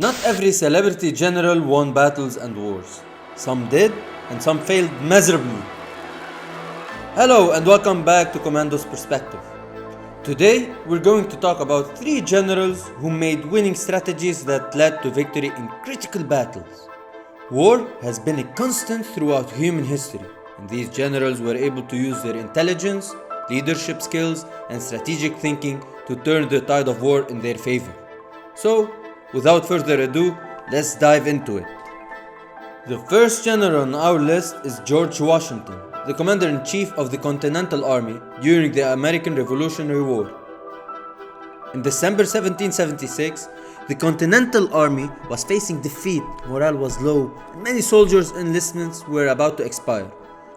Not every celebrity general won battles and wars. Some did, and some failed miserably. Hello and welcome back to Commando's Perspective. Today we're going to talk about 3 generals who made winning strategies that led to victory in critical battles. War has been a constant throughout human history, and these generals were able to use their intelligence, leadership skills, and strategic thinking to turn the tide of war in their favor. So, without further ado, let's dive into it. The first general on our list is George Washington, the commander-in-chief of the Continental Army during the American Revolutionary War. In December 1776, the Continental Army was facing defeat, morale was low, and many soldiers' enlistments were about to expire.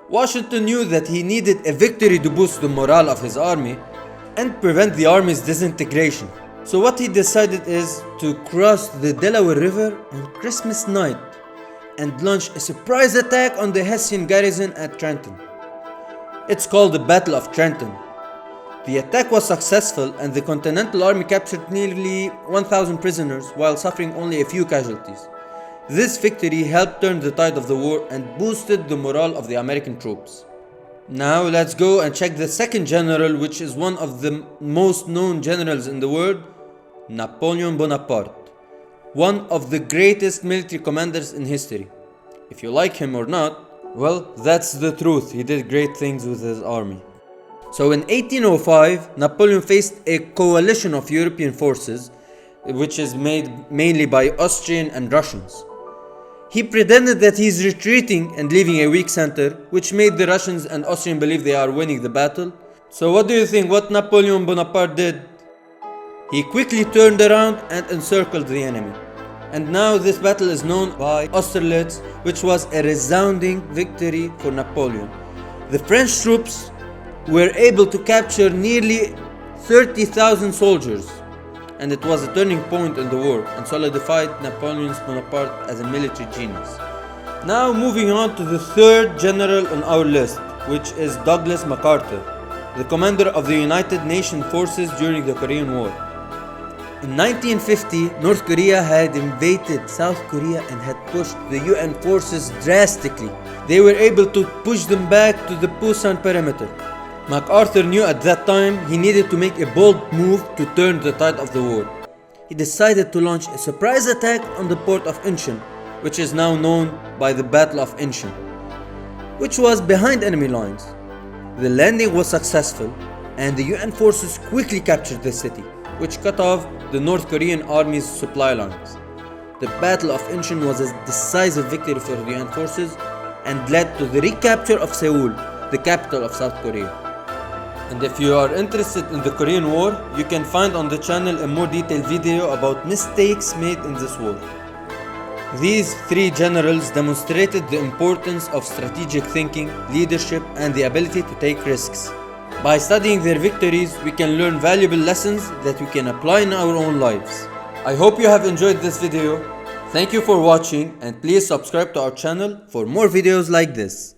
Washington knew that he needed a victory to boost the morale of his army and prevent the army's disintegration. So what he decided is to cross the Delaware River on Christmas night and launch a surprise attack on the Hessian garrison at Trenton. It's called the Battle of Trenton. The attack was successful and the Continental Army captured nearly 1,000 prisoners while suffering only a few casualties. This victory helped turn the tide of the war and boosted the morale of the American troops. Now let's go and check the second general, which is one of the most known generals in the world, Napoleon Bonaparte. One of the greatest military commanders in history. If you like him or not, well, that's the truth. He did great things with his army. So in 1805, Napoleon faced a coalition of European forces, which is made mainly by Austrian and Russians. He pretended that he is retreating and leaving a weak center, which made the Russians and Austrians believe they are winning the battle. So what do you think what Napoleon Bonaparte did? He quickly turned around and encircled the enemy. And now this battle is known by Austerlitz, which was a resounding victory for Napoleon. The French troops were able to capture nearly 30,000 soldiers, and it was a turning point in the war and solidified Napoleon Bonaparte as a military genius. Now moving on to the third general on our list, which is Douglas MacArthur, the commander of the United Nations forces during the Korean War. In 1950, North Korea had invaded South Korea and had pushed the UN forces drastically. They were able to push them back to the Busan perimeter. MacArthur knew at that time he needed to make a bold move to turn the tide of the war. He decided to launch a surprise attack on the port of Incheon, which is now known by the Battle of Incheon, which was behind enemy lines. The landing was successful and the UN forces quickly captured the city, which cut off the North Korean army's supply lines. The Battle of Incheon was a decisive victory for the UN forces and led to the recapture of Seoul, the capital of South Korea. And if you are interested in the Korean War, you can find on the channel a more detailed video about mistakes made in this war. These 3 generals demonstrated the importance of strategic thinking, leadership, and the ability to take risks. By studying their victories, we can learn valuable lessons that we can apply in our own lives. I hope you have enjoyed this video. Thank you for watching and please subscribe to our channel for more videos like this.